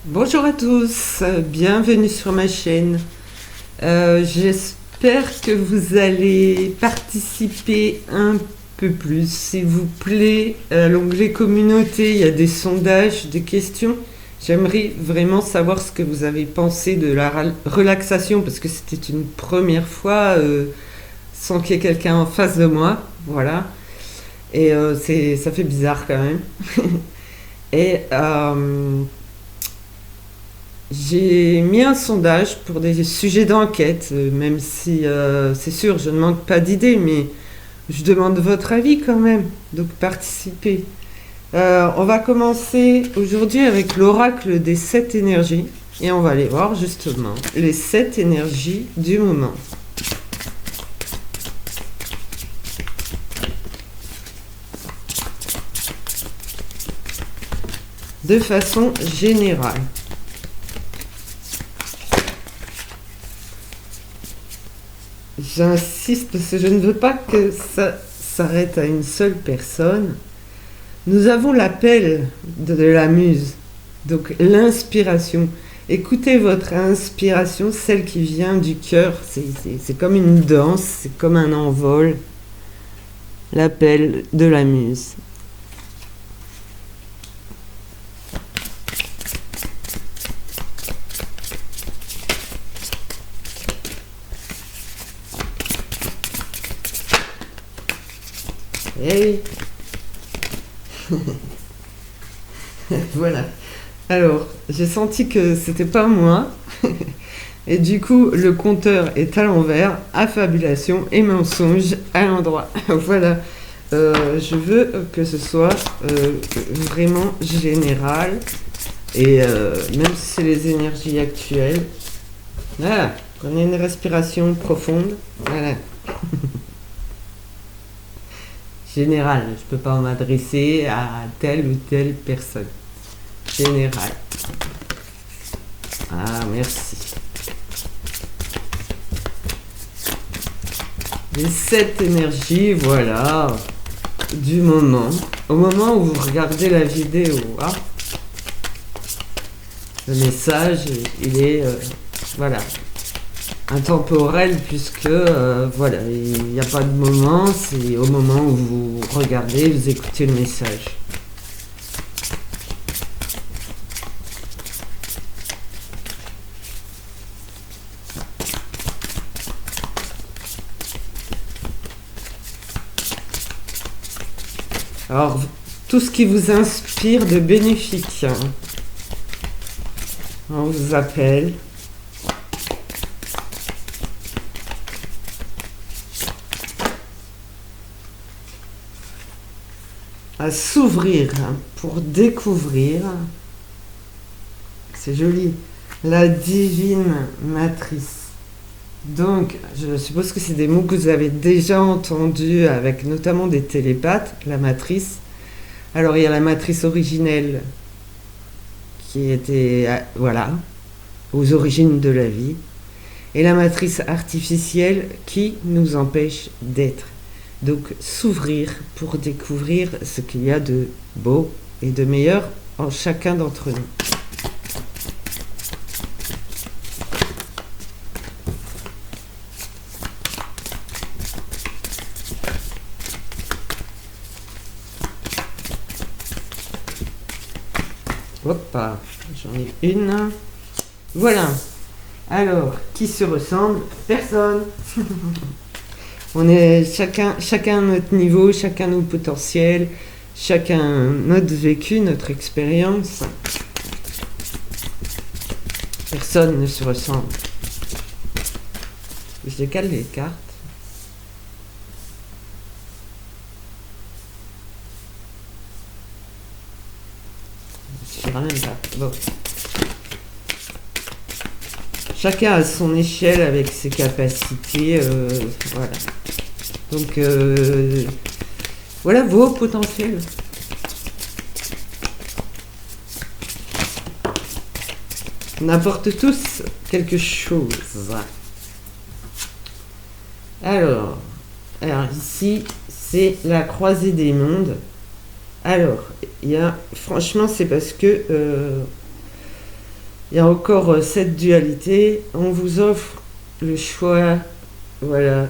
Bonjour à tous, bienvenue sur ma chaîne. J'espère que vous allez participer un peu plus. S'il vous plaît, à l'onglet communauté, il y a des sondages, des questions. J'aimerais vraiment savoir ce que vous avez pensé de la relaxation parce que c'était une première fois sans qu'il y ait quelqu'un en face de moi. Voilà. Et ça fait bizarre quand même. Et j'ai mis un sondage pour des sujets d'enquête, même si c'est sûr, je ne manque pas d'idées, mais je demande votre avis quand même, donc participez. On va commencer aujourd'hui avec l'oracle des 7 énergies, et on va aller voir justement les 7 énergies du moment. De façon générale. J'insiste parce que je ne veux pas que ça s'arrête à une seule personne. Nous avons l'appel de la muse, donc l'inspiration. Écoutez votre inspiration, celle qui vient du cœur. C'est comme une danse, c'est comme un envol. L'appel de la muse. Et voilà. Alors, j'ai senti que c'était pas moi. Et du coup, le compteur est à l'envers, affabulation et mensonge à l'endroit. Voilà. Je veux que ce soit vraiment général. Et même si c'est les énergies actuelles. Voilà. Prenez une respiration profonde. Voilà. Général. Je ne peux pas m'adresser à telle ou telle personne. Général. Ah, merci. Les 7 énergies, voilà, du moment. Au moment où vous regardez la vidéo, hein, le message, il est, voilà, intemporel puisque, voilà, il n'y a pas de moment, c'est au moment où vous regardez, vous écoutez le message. Alors, tout ce qui vous inspire de bénéfique, on vous appelle. À s'ouvrir pour découvrir, c'est joli, la divine matrice. Donc, je suppose que c'est des mots que vous avez déjà entendus avec notamment des télépathes, la matrice. Alors, il y a la matrice originelle qui était, voilà, aux origines de la vie, et la matrice artificielle qui nous empêche d'être. Donc, s'ouvrir pour découvrir ce qu'il y a de beau et de meilleur en chacun d'entre nous. Hop, j'en ai une. Voilà. Alors, qui se ressemble? Personne. On est chacun à notre niveau, chacun nos potentiels, chacun notre vécu, notre expérience. Personne ne se ressemble. Je décale les cartes. Même pas. Bon. Chacun a son échelle avec ses capacités. Voilà. Donc, voilà vos potentiels. On apporte tous quelque chose. Alors ici, c'est la croisée des mondes. Alors, franchement, c'est parce que Il y a encore cette dualité. On vous offre le choix, voilà,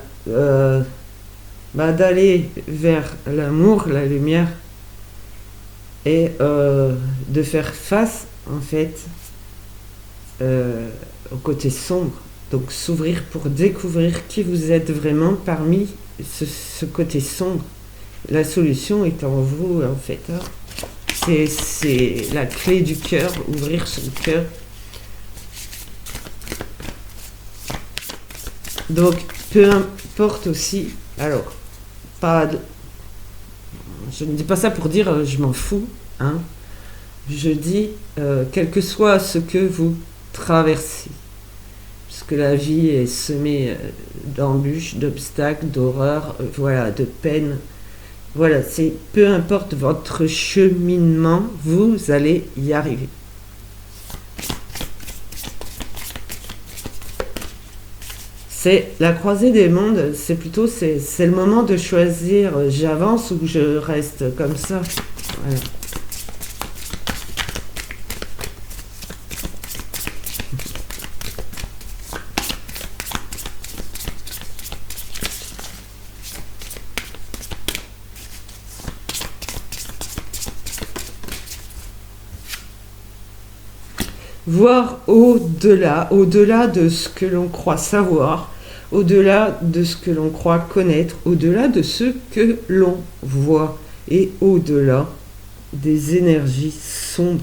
d'aller vers l'amour, la lumière, et de faire face, en fait, au côté sombre. Donc s'ouvrir pour découvrir qui vous êtes vraiment parmi ce côté sombre. La solution est en vous, en fait. Hein. C'est la clé du cœur, ouvrir son cœur. Donc, peu importe aussi, alors, pas de- je ne dis pas ça pour dire je m'en fous, hein. Je dis, quel que soit ce que vous traversez, puisque la vie est semée d'embûches, d'obstacles, d'horreurs, voilà, de peines. Voilà, c'est peu importe votre cheminement, vous allez y arriver. C'est la croisée des mondes, c'est le moment de choisir j'avance ou je reste comme ça. Voilà. Voir au-delà, au-delà de ce que l'on croit savoir, au-delà de ce que l'on croit connaître, au-delà de ce que l'on voit et au-delà des énergies sombres.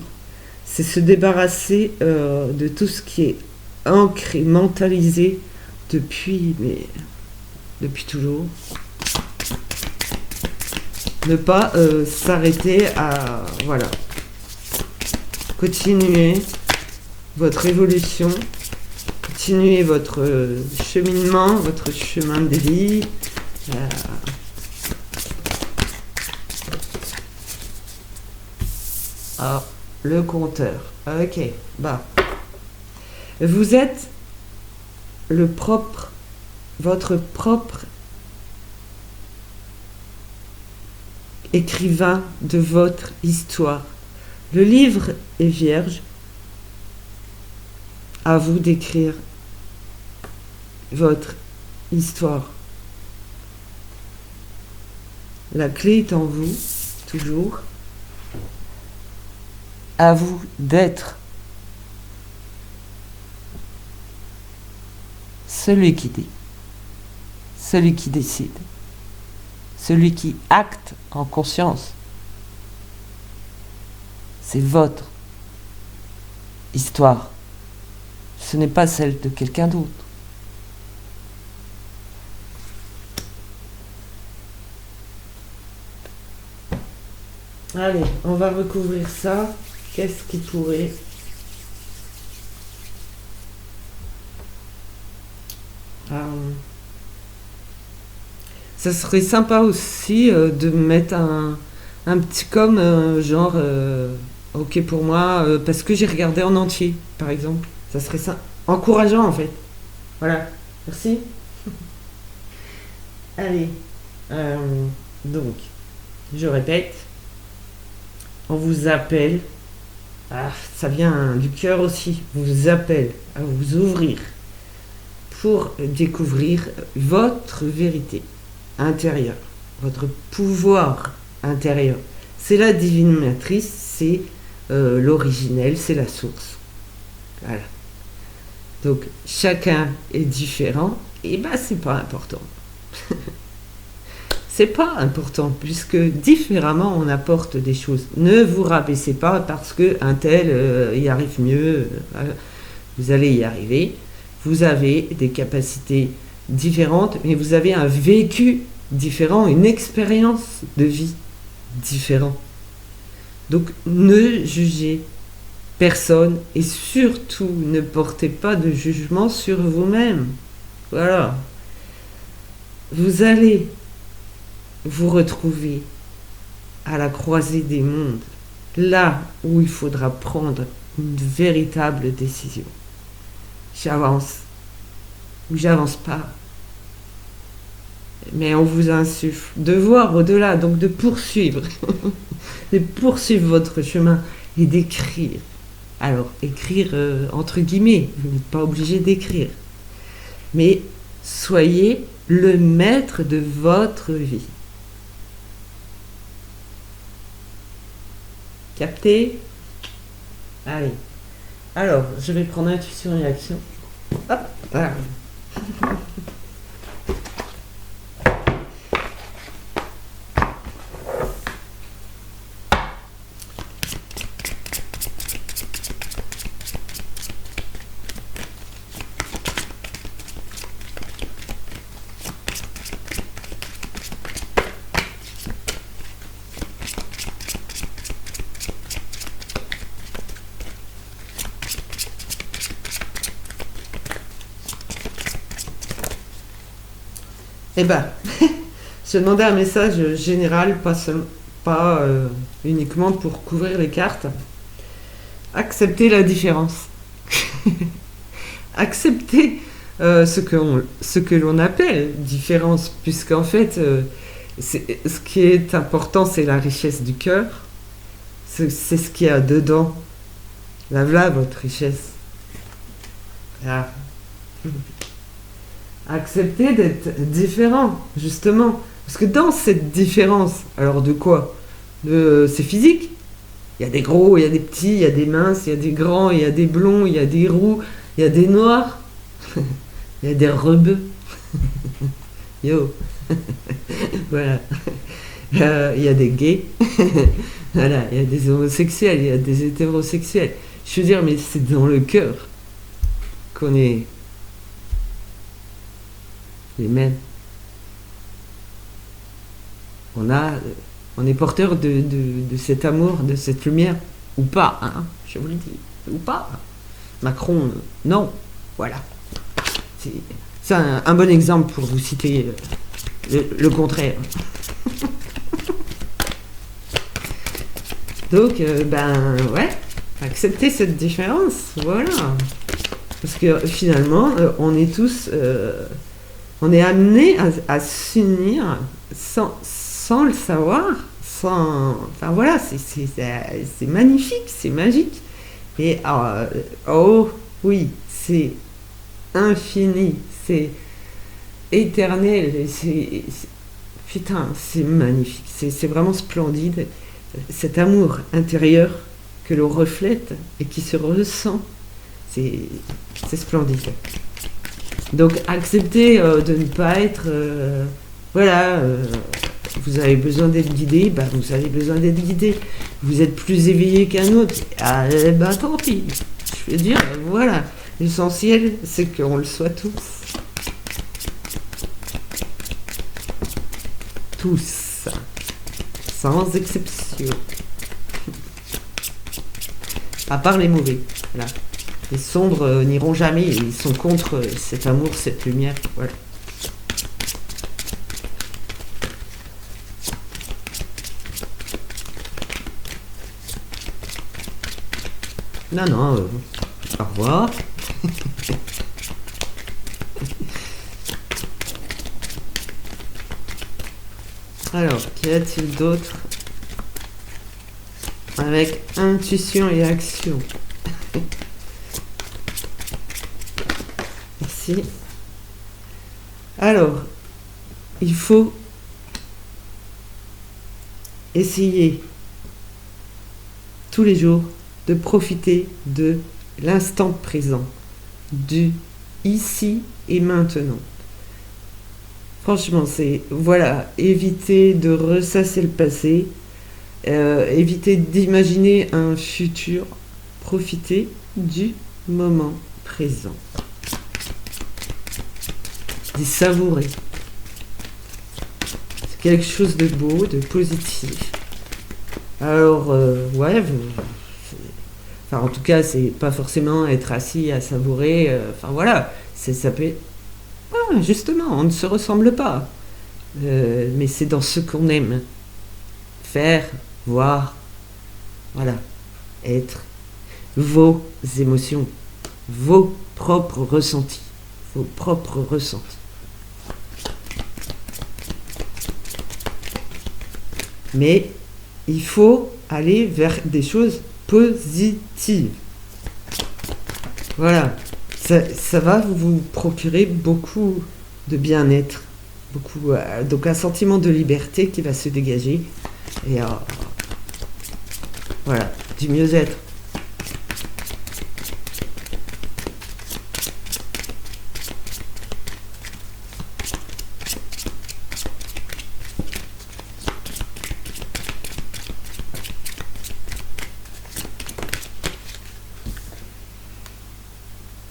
C'est se débarrasser de tout ce qui est ancré, mentalisé depuis toujours. Ne pas s'arrêter à... Voilà. Continuer votre évolution, continuez votre cheminement, votre chemin de vie. Ah, le compteur. Ok, bah. Vous êtes votre propre écrivain de votre histoire. Le livre est vierge. À vous d'écrire votre histoire. La clé est en vous, toujours. À vous d'être celui qui dit, celui qui décide, celui qui acte en conscience. C'est votre histoire. Ce n'est pas celle de quelqu'un d'autre. Allez, on va recouvrir ça. Qu'est-ce qui pourrait... ça serait sympa aussi de mettre un petit com genre ok pour moi parce que j'ai regardé en entier, par exemple. Ça serait ça, encourageant en fait. Voilà, merci. Allez, donc, je répète, on vous appelle, ça vient du cœur aussi, on vous appelle à vous ouvrir pour découvrir votre vérité intérieure, votre pouvoir intérieur. C'est la divine matrice, c'est l'originel, c'est la source. Voilà. Donc chacun est différent, et c'est pas important. C'est pas important, puisque différemment on apporte des choses. Ne vous rabaissez pas parce que un tel y arrive mieux. Vous allez y arriver. Vous avez des capacités différentes, mais vous avez un vécu différent, une expérience de vie différente. Donc ne jugez personne et surtout ne portez pas de jugement sur vous-même. Voilà. Vous allez vous retrouver à la croisée des mondes, là où il faudra prendre une véritable décision. J'avance ou j'avance pas. Mais on vous insuffle de voir au-delà, donc de poursuivre, de poursuivre votre chemin et d'écrire Alors, écrire entre guillemets, vous n'êtes pas obligé d'écrire. Mais soyez le maître de votre vie. Capté? Allez. Alors, je vais prendre intuition et action. Hop, voilà. Eh ben, je demandais un message général, pas uniquement pour couvrir les cartes. Accepter la différence. Accepter ce que l'on appelle différence, puisqu'en fait, ce qui est important, c'est la richesse du cœur. C'est ce qu'il y a dedans. Là, votre richesse. Là. Accepter d'être différent, justement. Parce que dans cette différence, alors de quoi? C'est physique. Il y a des gros, il y a des petits, il y a des minces, il y a des grands, il y a des blonds, il y a des roux, il y a des noirs, il y a des rebeux. Yo. Voilà. Il y a des gays. Voilà. Il y a des homosexuels, il y a des hétérosexuels. Je veux dire, mais c'est dans le cœur qu'on est les mêmes. On est porteur de cet amour, de cette lumière, ou pas, hein, je vous le dis, ou pas. Macron, non, voilà. C'est un bon exemple pour vous citer le contraire. Donc, ouais, accepter cette différence, voilà. Parce que finalement, on est tous... on est amené à s'unir sans le savoir, enfin voilà, c'est magnifique, c'est magique. Et oh oui, c'est infini, c'est éternel, putain, c'est magnifique, c'est vraiment splendide. Cet amour intérieur que l'on reflète et qui se ressent, c'est splendide. Donc accepter de ne pas être... vous avez besoin d'être guidé, vous avez besoin d'être guidé. Vous êtes plus éveillé qu'un autre, tant pis. Je veux dire, voilà. L'essentiel, c'est qu'on le soit tous. Tous. Sans exception. À part les mauvais. Voilà. Les sombres n'iront jamais, ils sont contre cet amour, cette lumière. Voilà. Non, au revoir. Alors, qu'y a-t-il d'autre? Avec intuition et action. Merci. Alors, il faut essayer tous les jours de profiter de l'instant présent, du ici et maintenant. Franchement, éviter de ressasser le passé, éviter d'imaginer un futur, profiter du moment présent. Et savourer. C'est quelque chose de beau, de positif. Alors, en tout cas, c'est pas forcément être assis à savourer. Ça peut. Justement, on ne se ressemble pas. Mais c'est dans ce qu'on aime. Faire, voir, voilà, être. Vos émotions, vos propres ressentis. Mais il faut aller vers des choses positives. Voilà. Ça va vous procurer beaucoup de bien-être, beaucoup, donc un sentiment de liberté qui va se dégager et voilà, du mieux-être.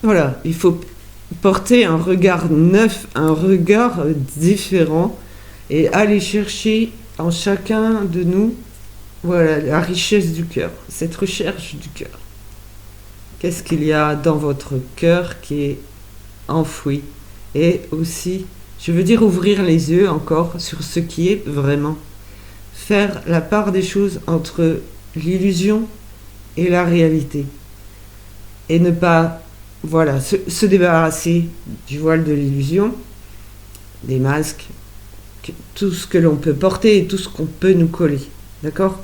Voilà, il faut porter un regard neuf, un regard différent et aller chercher en chacun de nous, voilà, la richesse du cœur, cette recherche du cœur. Qu'est-ce qu'il y a dans votre cœur qui est enfoui? Et aussi, je veux dire ouvrir les yeux encore sur ce qui est vraiment. Faire la part des choses entre l'illusion et la réalité. Et ne pas, voilà, se débarrasser du voile de l'illusion, des masques, tout ce que l'on peut porter et tout ce qu'on peut nous coller. D'accord?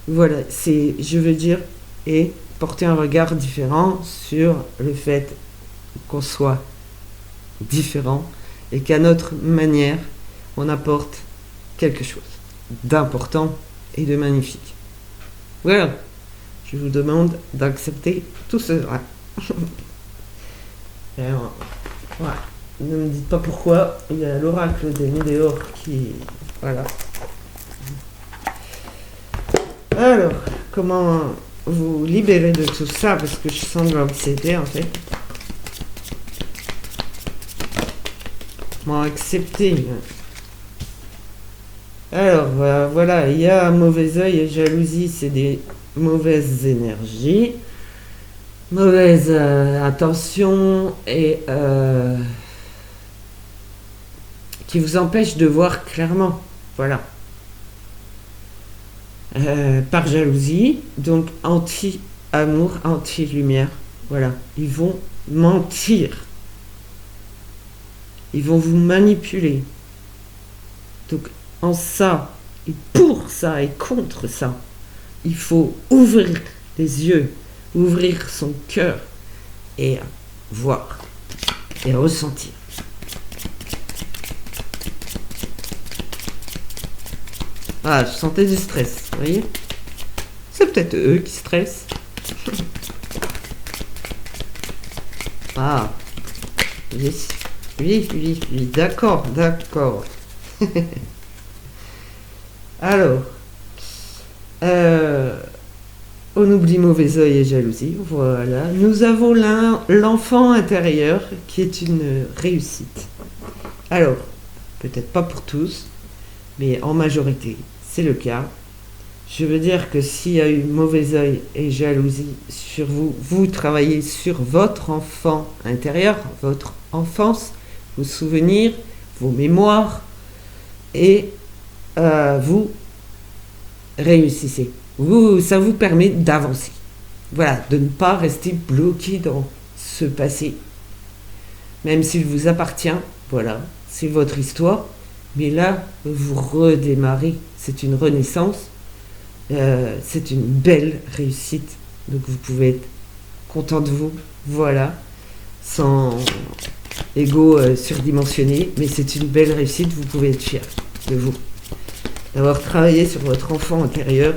Voilà, c'est, je veux dire, et porter un regard différent sur le fait qu'on soit différent et qu'à notre manière, on apporte quelque chose d'important et de magnifique. Voilà, je vous demande d'accepter tout cela. Alors, voilà. Ne me dites pas pourquoi, il y a l'oracle des météores qui... Voilà. Alors, comment vous libérer de tout ça? Parce que je semble obsédée en fait. Comment accepter? Alors, voilà, il y a un mauvais œil et jalousie, c'est des mauvaises énergies, mauvaise attention et qui vous empêchent de voir clairement. Voilà. Par jalousie, donc anti-amour, anti-lumière. Voilà. Ils vont mentir. Ils vont vous manipuler. Donc, en ça, et pour ça, et contre ça, il faut ouvrir les yeux, ouvrir son cœur, et voir, et ressentir. Ah, je sentais du stress, vous voyez? C'est peut-être eux qui stressent. Ah, oui, d'accord. Alors, on oublie mauvais œil et jalousie, voilà. Nous avons l'enfant intérieur qui est une réussite. Alors, peut-être pas pour tous, mais en majorité, c'est le cas. Je veux dire que s'il y a eu mauvais œil et jalousie sur vous, vous travaillez sur votre enfant intérieur, votre enfance, vos souvenirs, vos mémoires, et vous réussissez. Ça vous permet d'avancer. Voilà, de ne pas rester bloqué dans ce passé. Même s'il vous appartient, voilà, c'est votre histoire. Mais là, vous redémarrez. C'est une renaissance. C'est une belle réussite. Donc vous pouvez être content de vous. Voilà. Sans ego surdimensionné. Mais c'est une belle réussite. Vous pouvez être fier de vous. D'avoir travaillé sur votre enfant intérieur.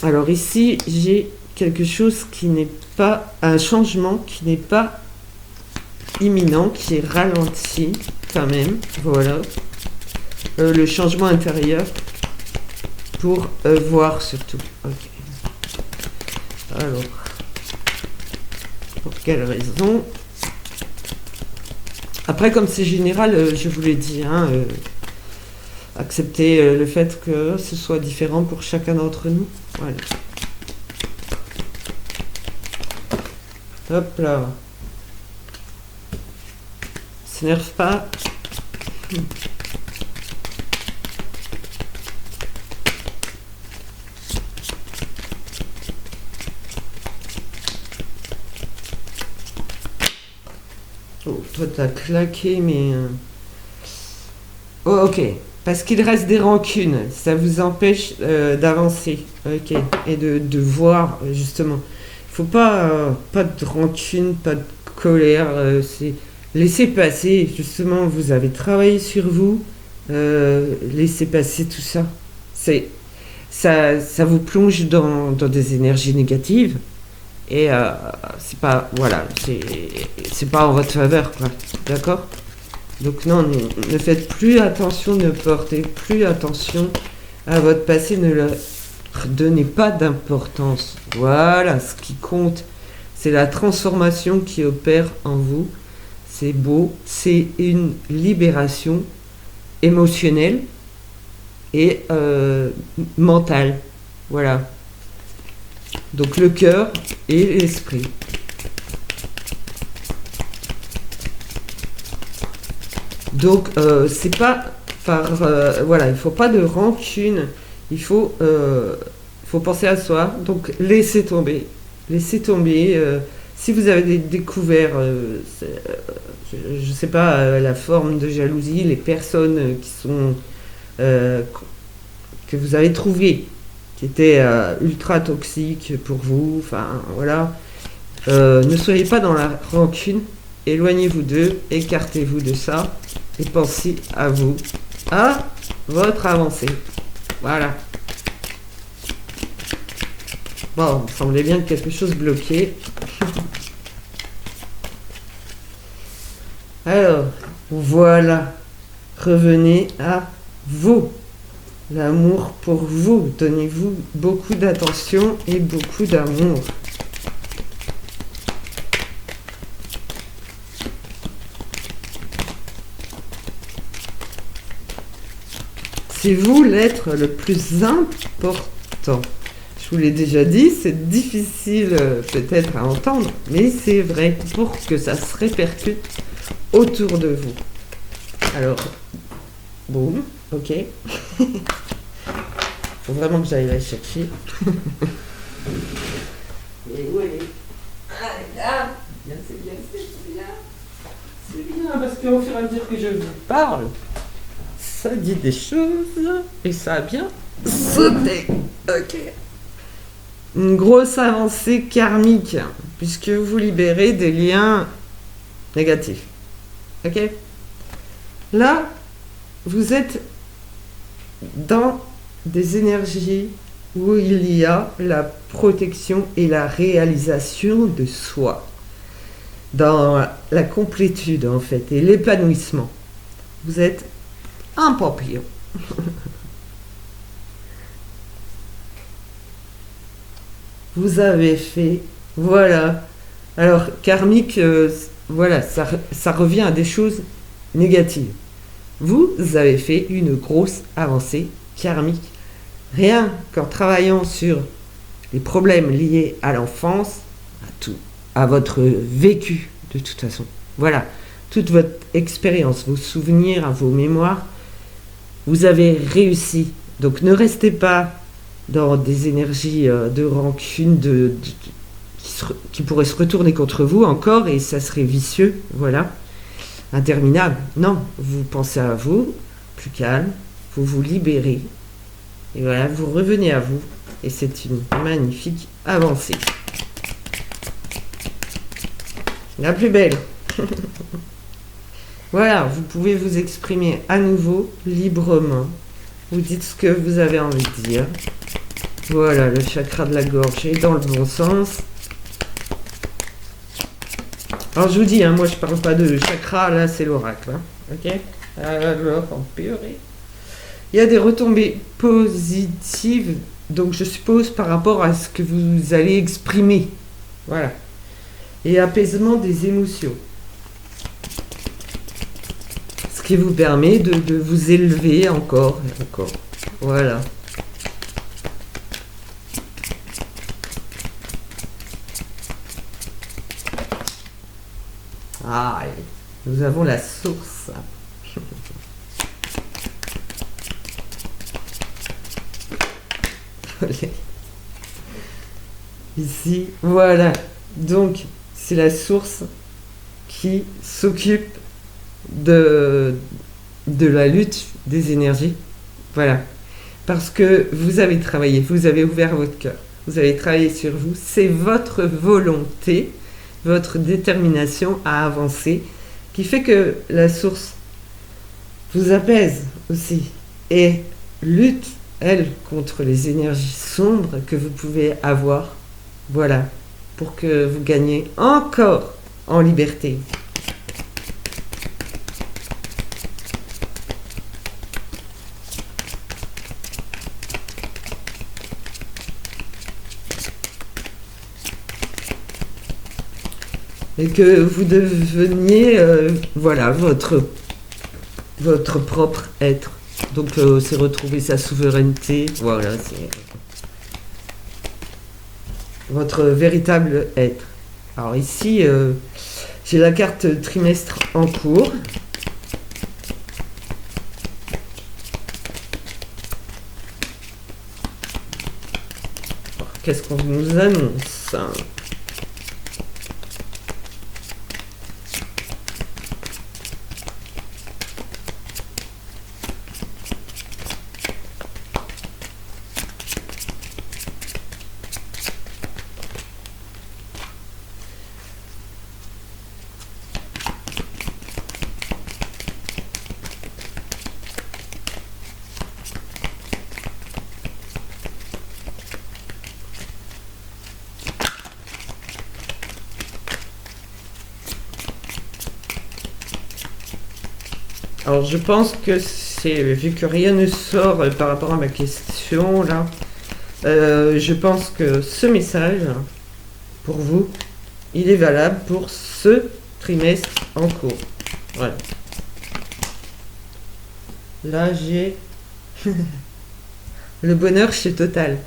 Alors ici, j'ai quelque chose qui n'est pas... Un changement qui n'est pas imminent, qui est ralenti quand même. Voilà. Le changement intérieur pour voir surtout. Ok. Alors, pour quelle raison? Après, comme c'est général, je vous l'ai dit, hein, accepter le fait que ce soit différent pour chacun d'entre nous. Voilà. Hop là. S'énerve pas. Oh, toi t'as claqué, mais... Oh, ok. parce qu'il reste des rancunes. Ça vous empêche d'avancer, ok, et de voir justement. Il faut pas de rancune, pas de colère. C'est laissez passer. Justement, vous avez travaillé sur vous. Laissez passer tout ça. C'est ça vous plonge dans des énergies négatives et c'est pas voilà c'est pas en votre faveur quoi, d'accord. Donc non, ne faites plus attention, ne portez plus attention à votre passé, ne leur donnez pas d'importance. Voilà, ce qui compte, c'est la transformation qui opère en vous. C'est beau, c'est une libération émotionnelle et mentale. Voilà. Donc le cœur et l'esprit. Donc c'est pas par voilà, il faut pas de rancune, il faut penser à soi. Donc laissez tomber. Si vous avez découvert, je sais pas, la forme de jalousie, les personnes qui sont que vous avez trouvées, qui étaient ultra toxiques pour vous, enfin voilà, ne soyez pas dans la rancune, éloignez-vous d'eux, écartez-vous de ça. Et pensez à vous, à votre avancée. Voilà. Bon, il me semblait bien que quelque chose bloquait. Alors, voilà. Revenez à vous. L'amour pour vous. Donnez-vous beaucoup d'attention et beaucoup d'amour. C'est vous l'être le plus important. Je vous l'ai déjà dit, c'est difficile peut-être à entendre, mais c'est vrai pour que ça se répercute autour de vous. Alors, boum, ok. Faut vraiment que j'aille la chercher. Et où elle est? Ah, là. C'est bien. C'est bien, parce qu'au fur et à mesure que je vous parle, ça dit des choses et ça a bien sauté. Ok. Une grosse avancée karmique puisque vous libérez des liens négatifs. Ok. Là, vous êtes dans des énergies où il y a la protection et la réalisation de soi. Dans la complétude en fait et l'épanouissement. Vous êtes un papillon. Vous avez fait, voilà. Alors, karmique, voilà, ça revient à des choses négatives. Vous avez fait une grosse avancée karmique. Rien qu'en travaillant sur les problèmes liés à l'enfance, à tout, à votre vécu, de toute façon. Voilà, toute votre expérience, vos souvenirs, vos mémoires, vous avez réussi. Donc ne restez pas dans des énergies de rancune qui pourraient se retourner contre vous encore et ça serait vicieux, voilà, interminable. Non, vous pensez à vous, plus calme, vous vous libérez et voilà, vous revenez à vous et c'est une magnifique avancée. La plus belle. Voilà, vous pouvez vous exprimer à nouveau librement. Vous dites ce que vous avez envie de dire. Voilà, le chakra de la gorge est dans le bon sens. Alors je vous dis, moi je parle pas de chakra, là c'est l'oracle. Ok. Alors, en purée. Il y a des retombées positives, donc je suppose par rapport à ce que vous allez exprimer. Voilà. Et apaisement des émotions. Ce qui vous permet de vous élever encore et encore. Voilà. Ah, nous avons la source. Ici, voilà. Donc, c'est la source qui s'occupe de de la lutte des énergies. Voilà. Parce que vous avez travaillé, vous avez ouvert votre cœur, vous avez travaillé sur vous, c'est votre volonté, votre détermination à avancer qui fait que la source vous apaise aussi et lutte, elle, contre les énergies sombres que vous pouvez avoir. Voilà, pour que vous gagniez encore en liberté. Et que vous deveniez voilà, votre propre être. Donc c'est retrouver sa souveraineté, voilà, c'est votre véritable être. Alors ici, j'ai la carte trimestre en cours. Alors, qu'est-ce qu'on nous annonce ? Alors je pense que c'est, vu que rien ne sort par rapport à ma question là, je pense que ce message, pour vous, il est valable pour ce trimestre en cours. Voilà. Là j'ai le bonheur chez Total.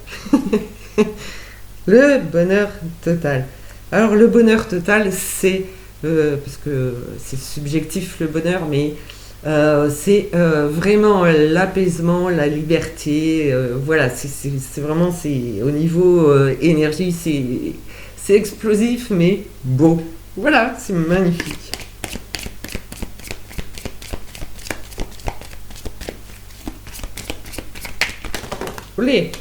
Le bonheur total. Alors le bonheur total, c'est, parce que c'est subjectif le bonheur, mais c'est vraiment l'apaisement, la liberté. Voilà, c'est vraiment, c'est au niveau énergie, c'est explosif, mais beau. Voilà, c'est magnifique. Olé!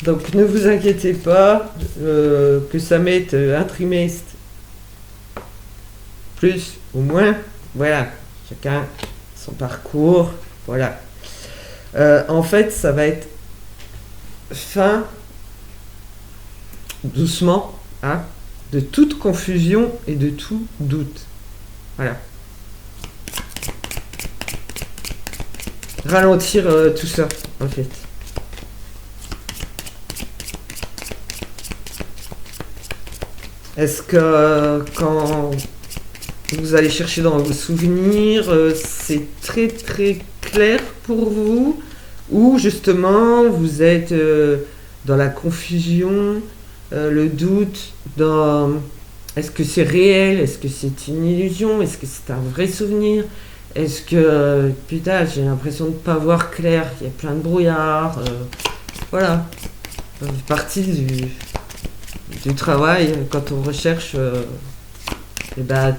Donc ne vous inquiétez pas que ça mette un trimestre plus ou moins. Voilà, chacun son parcours. Voilà. En fait, ça va être fin, doucement, hein, de toute confusion et de tout doute. Voilà. Ralentir tout ça, en fait. Est-ce que quand vous allez chercher dans vos souvenirs, c'est très très clair pour vous, ou justement vous êtes dans la confusion, le doute, dans est-ce que c'est réel, est-ce que c'est une illusion, est-ce que c'est un vrai souvenir, est-ce que putain j'ai l'impression de ne pas voir clair, il y a plein de brouillard, voilà, ça fait partie du travail quand on recherche et ben,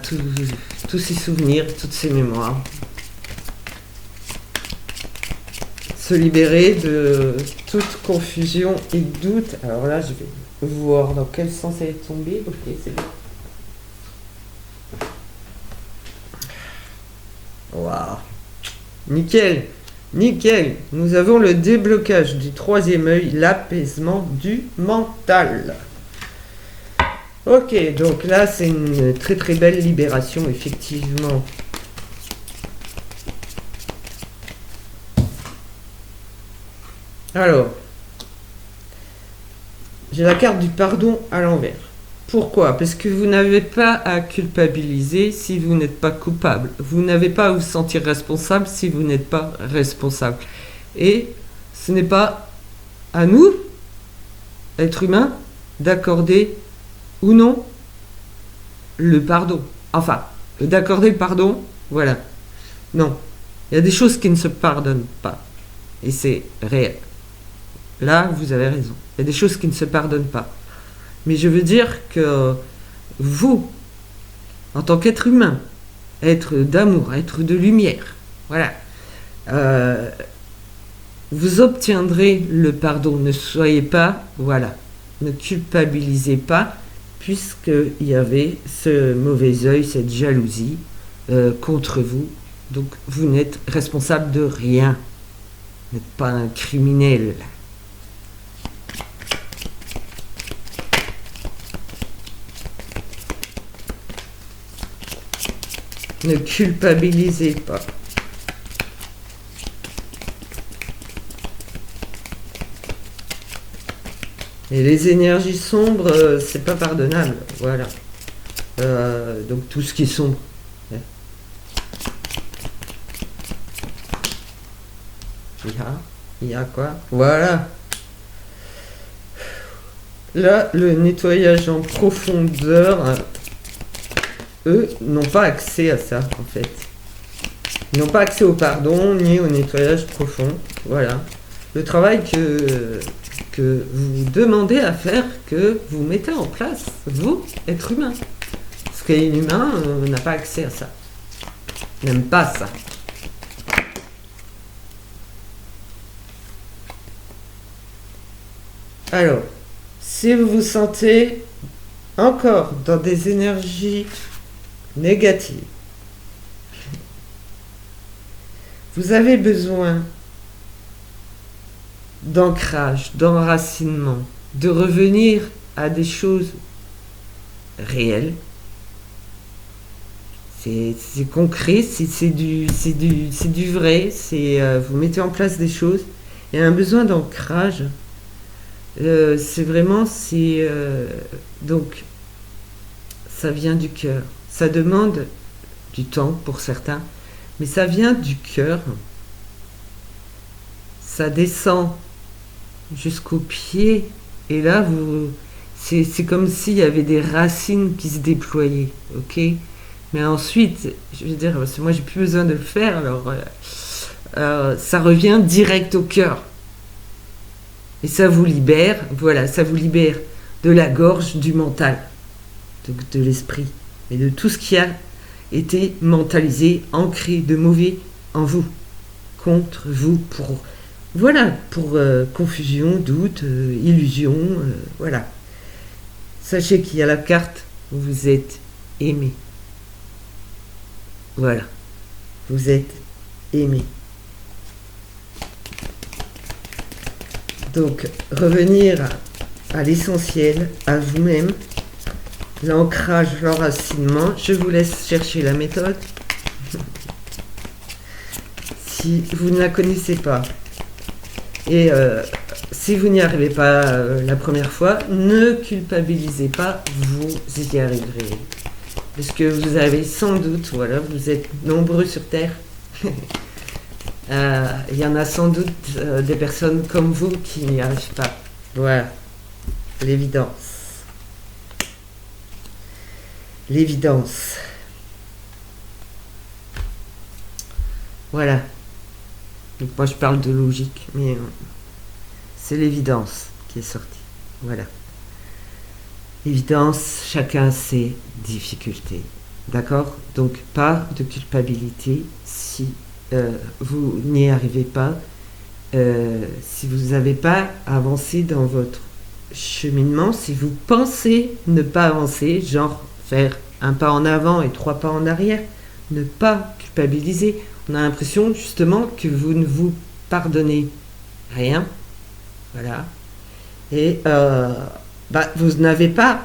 tous ces souvenirs, toutes ces mémoires. Se libérer de toute confusion et doute. Alors là, je vais voir dans quel sens elle est tombée. Ok, c'est bon. Waouh. Nickel. Nickel. Nous avons le déblocage du troisième œil, l'apaisement du mental. Ok, donc là, c'est une très très belle libération, effectivement. Alors, j'ai la carte du pardon à l'envers. Pourquoi? Parce que vous n'avez pas à culpabiliser si vous n'êtes pas coupable. Vous n'avez pas à vous sentir responsable si vous n'êtes pas responsable. Et ce n'est pas à nous, êtres humains, d'accorder ou non le pardon. Enfin, d'accorder le pardon, voilà. Non. Il y a des choses qui ne se pardonnent pas. Et c'est réel. Là, vous avez raison. Il y a des choses qui ne se pardonnent pas. Mais je veux dire que vous, en tant qu'être humain, être d'amour, être de lumière, voilà, euh, vous obtiendrez le pardon. Ne soyez pas, voilà, ne culpabilisez pas, puisqu'il y avait ce mauvais œil, cette jalousie contre vous. Donc vous n'êtes responsable de rien. Vous n'êtes pas un criminel. Ne culpabilisez pas. Et les énergies sombres, c'est pas pardonnable. Voilà. Donc tout ce qui est sombre. Ouais. Il y a quoi? Voilà. Là, le nettoyage en profondeur, eux n'ont pas accès à ça, en fait. Ils n'ont pas accès au pardon ni au nettoyage profond. Voilà. Le travail que vous demandez à faire, que vous mettez en place, vous, être humain. Parce qu'un humain n'a pas accès à ça. N'aime pas ça. Alors, si vous vous sentez encore dans des énergies négatives, vous avez besoin d'ancrage, d'enracinement, de revenir à des choses réelles. C'est concret, c'est du vrai, vous mettez en place des choses. Il y a un besoin d'ancrage. C'est vraiment, donc, ça vient du cœur. Ça demande du temps pour certains, mais ça vient du cœur. Ça descend jusqu'aux pieds, et là, c'est comme s'il y avait des racines qui se déployaient, ok? Mais ensuite, je veux dire, parce que moi, j'ai plus besoin de le faire, alors ça revient direct au cœur. Et ça vous libère, voilà, ça vous libère de la gorge, du mental, de l'esprit, et de tout ce qui a été mentalisé, ancré de mauvais en vous, contre vous, pour confusion, doute, illusion, voilà. Sachez qu'il y a la carte où vous êtes aimé. Voilà, vous êtes aimé. Donc, revenir à l'essentiel, à vous-même, l'ancrage, l'enracinement. Je vous laisse chercher la méthode. Si vous ne la connaissez pas, et si vous n'y arrivez pas la première fois, ne culpabilisez pas, vous y arriverez. Parce que vous avez sans doute, voilà, vous êtes nombreux sur Terre. Il y en a sans doute des personnes comme vous qui n'y arrivent pas. Voilà, l'évidence. L'évidence. Voilà. Donc moi je parle de logique, mais c'est l'évidence qui est sortie. Voilà. Évidence, chacun ses difficultés. D'accord? Donc pas de culpabilité si vous n'y arrivez pas, si vous n'avez pas avancé dans votre cheminement, si vous pensez ne pas avancer, genre faire un pas en avant et 3 pas en arrière, ne pas culpabiliser. On a l'impression justement que vous ne vous pardonnez rien. Voilà. Et vous n'avez pas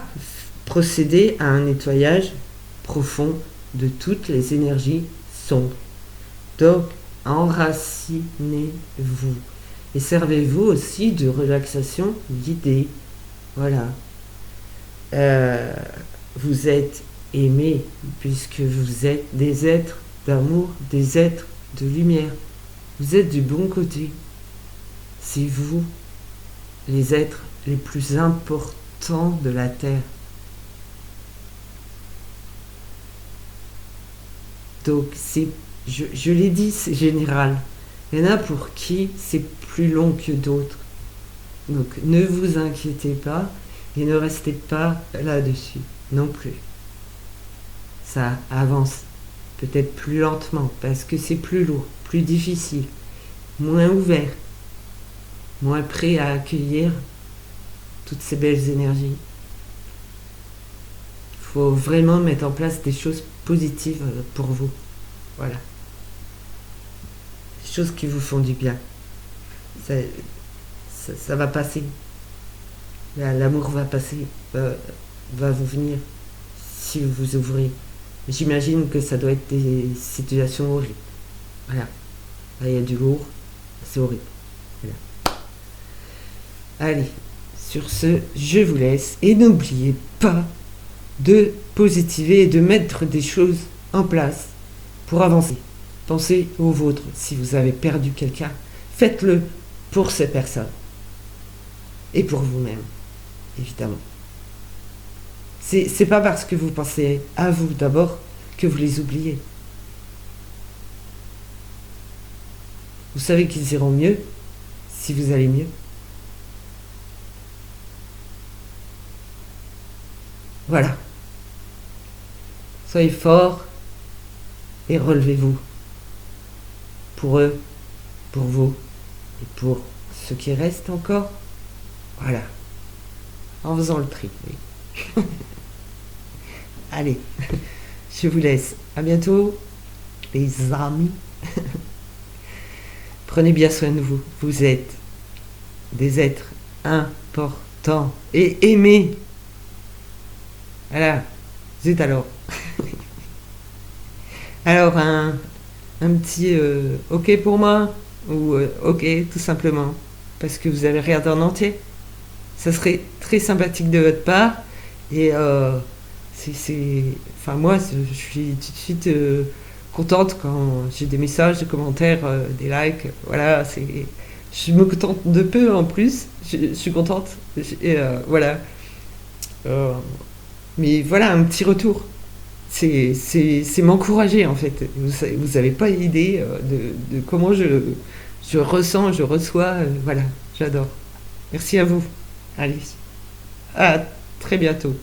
procédé à un nettoyage profond de toutes les énergies sombres. Donc, enracinez-vous. Et servez-vous aussi de relaxation guidée. Voilà. Vous êtes aimés, puisque vous êtes des êtres d'amour, des êtres de lumière. Vous êtes du bon côté. C'est vous, les êtres les plus importants de la Terre. Donc, je l'ai dit, c'est général. Il y en a pour qui c'est plus long que d'autres. Donc, ne vous inquiétez pas. Et ne restez pas là-dessus non plus. Ça avance peut-être plus lentement parce que c'est plus lourd, plus difficile, moins ouvert, moins prêt à accueillir toutes ces belles énergies. Il faut vraiment mettre en place des choses positives pour vous. Voilà. Des choses qui vous font du bien. Ça va passer. L'amour va passer, va vous venir si vous vous ouvrez. J'imagine que ça doit être des situations horribles. Voilà. Là, il y a du lourd, c'est horrible. Voilà. Allez, sur ce, je vous laisse et n'oubliez pas de positiver et de mettre des choses en place pour avancer. Pensez au vôtre. Si vous avez perdu quelqu'un, faites-le pour ces personnes. Et pour vous-même, évidemment. C'est pas parce que vous pensez à vous d'abord que vous les oubliez. Vous savez qu'ils iront mieux si vous allez mieux. Voilà. Soyez forts et relevez-vous. Pour eux, pour vous et pour ceux qui restent encore. Voilà. En faisant le tri. Oui. Allez, je vous laisse. À bientôt, les amis. Prenez bien soin de vous. Vous êtes des êtres importants et aimés. Voilà. Zut alors. Alors, un petit OK pour moi ou OK tout simplement parce que vous avez regardé en entier. Ça serait très sympathique de votre part et enfin moi je suis tout de suite contente quand j'ai des messages, des commentaires, des likes. Voilà, je me contente de peu en plus. Je suis contente et voilà. Mais voilà un petit retour. C'est m'encourager en fait. Vous avez pas idée de comment je ressens, je reçois. Voilà, j'adore. Merci à vous. Allez, à très bientôt.